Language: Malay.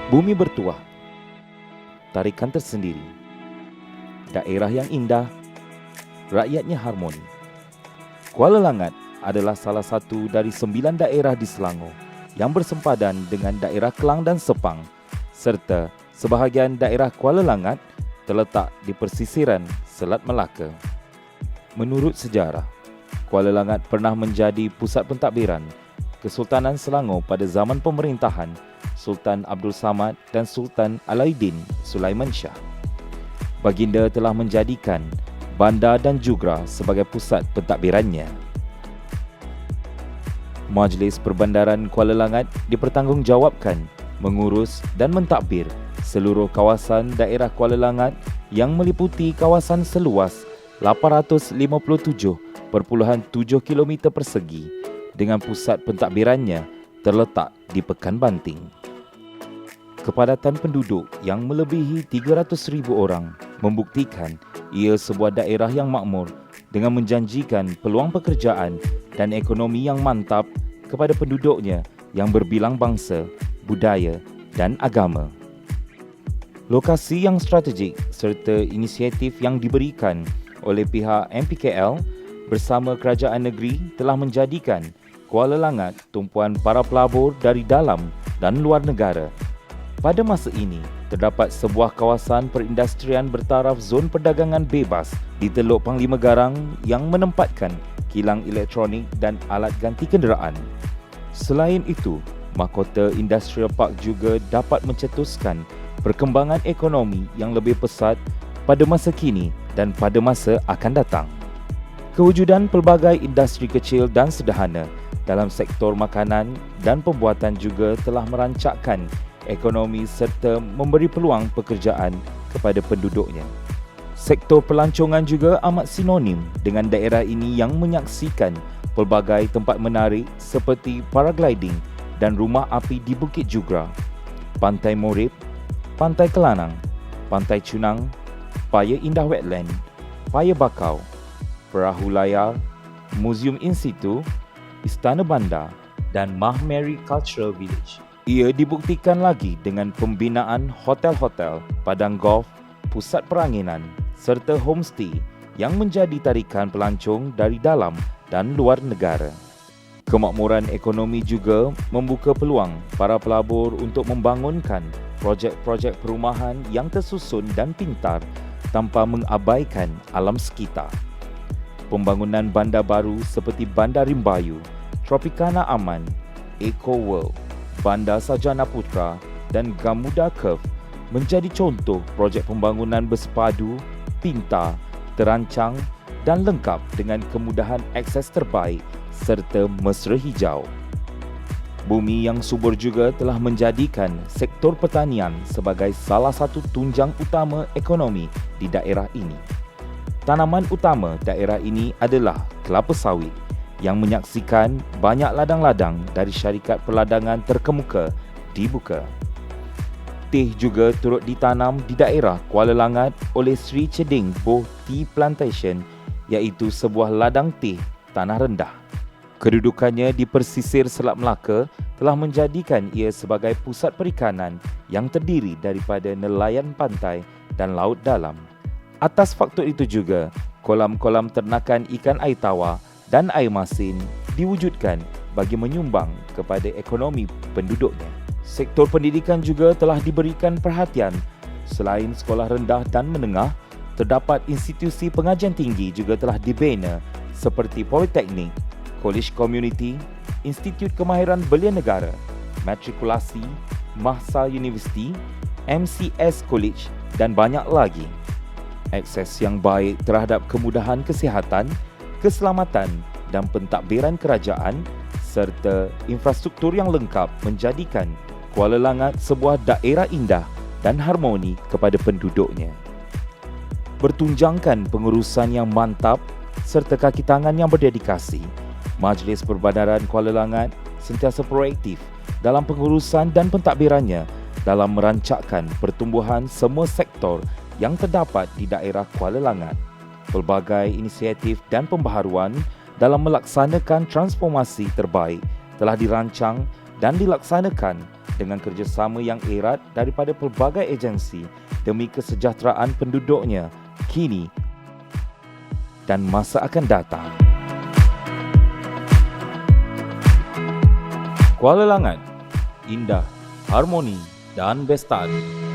Bumi bertuah, tarikan tersendiri, daerah yang indah, rakyatnya harmoni. Kuala Langat adalah salah satu dari 9 daerah di Selangor yang bersempadan dengan daerah Kelang dan Sepang, serta sebahagian daerah Kuala Langat terletak di persisiran Selat Melaka. Menurut sejarah, Kuala Langat pernah menjadi pusat pentadbiran Kesultanan Selangor pada zaman pemerintahan Sultan Abdul Samad dan Sultan Alauddin Sulaiman Shah. Baginda telah menjadikan bandar dan Jugra sebagai pusat pentadbirannya. Majlis Perbandaran Kuala Langat dipertanggungjawabkan mengurus dan mentadbir seluruh kawasan daerah Kuala Langat yang meliputi kawasan seluas 857.7 km persegi dengan pusat pentadbirannya terletak di Pekan Banting. Kepadatan penduduk yang melebihi 300,000 orang membuktikan ia sebuah daerah yang makmur dengan menjanjikan peluang pekerjaan dan ekonomi yang mantap kepada penduduknya yang berbilang bangsa, budaya dan agama. Lokasi yang strategik serta inisiatif yang diberikan oleh pihak MPKL bersama kerajaan negeri telah menjadikan Kuala Langat tumpuan para pelabur dari dalam dan luar negara. Pada masa ini, terdapat sebuah kawasan perindustrian bertaraf zon perdagangan bebas di Teluk Panglima Garang yang menempatkan kilang elektronik dan alat ganti kenderaan. Selain itu, Mahkota Industrial Park juga dapat mencetuskan perkembangan ekonomi yang lebih pesat pada masa kini dan pada masa akan datang. Kewujudan pelbagai industri kecil dan sederhana dalam sektor makanan dan pembuatan juga telah merancakkan ekonomi serta memberi peluang pekerjaan kepada penduduknya. Sektor pelancongan juga amat sinonim dengan daerah ini yang menyaksikan pelbagai tempat menarik seperti paragliding dan rumah api di Bukit Jugra, Pantai Morib, Pantai Kelanang, Pantai Cunang, Paya Indah Wetland, Paya Bakau, Perahu Layar, Museum In Situ, Istana Bandar dan Mahmeri Cultural Village. Ia dibuktikan lagi dengan pembinaan hotel-hotel, padang golf, pusat peranginan serta homestay yang menjadi tarikan pelancong dari dalam dan luar negara. Kemakmuran ekonomi juga membuka peluang para pelabur untuk membangunkan projek-projek perumahan yang tersusun dan pintar tanpa mengabaikan alam sekitar. Pembangunan bandar baru seperti Bandar Rimbayu, Tropicana Aman, Eco World, Bandar Sarjana Putra dan Gamuda Curve menjadi contoh projek pembangunan bersepadu, pintar, terancang dan lengkap dengan kemudahan akses terbaik serta mesra hijau. Bumi yang subur juga telah menjadikan sektor pertanian sebagai salah satu tunjang utama ekonomi di daerah ini. Tanaman utama daerah ini adalah kelapa sawit yang menyaksikan banyak ladang-ladang dari syarikat perladangan terkemuka dibuka. Teh juga turut ditanam di daerah Kuala Langat oleh Sri Cheding Boh Tea Plantation, iaitu sebuah ladang teh tanah rendah. Kedudukannya di persisir Selat Melaka telah menjadikan ia sebagai pusat perikanan yang terdiri daripada nelayan pantai dan laut dalam. Atas faktor itu juga, kolam-kolam ternakan ikan air tawar dan air masin diwujudkan bagi menyumbang kepada ekonomi penduduknya. Sektor pendidikan juga telah diberikan perhatian. Selain sekolah rendah dan menengah, terdapat institusi pengajian tinggi juga telah dibina seperti Politeknik, College Community, Institut Kemahiran Belia Negara, Matrikulasi, Mahsa University, MCS College dan banyak lagi. Akses yang baik terhadap kemudahan kesihatan, keselamatan dan pentadbiran kerajaan serta infrastruktur yang lengkap menjadikan Kuala Langat sebuah daerah indah dan harmoni kepada penduduknya. Bertunjangkan pengurusan yang mantap serta kaki tangan yang berdedikasi, Majlis Perbandaran Kuala Langat sentiasa proaktif dalam pengurusan dan pentadbirannya dalam merancakkan pertumbuhan semua sektor yang terdapat di daerah Kuala Langat. Pelbagai inisiatif dan pembaharuan dalam melaksanakan transformasi terbaik telah dirancang dan dilaksanakan dengan kerjasama yang erat daripada pelbagai agensi demi kesejahteraan penduduknya kini dan masa akan datang. Kuala Langat, indah, harmoni dan bestari.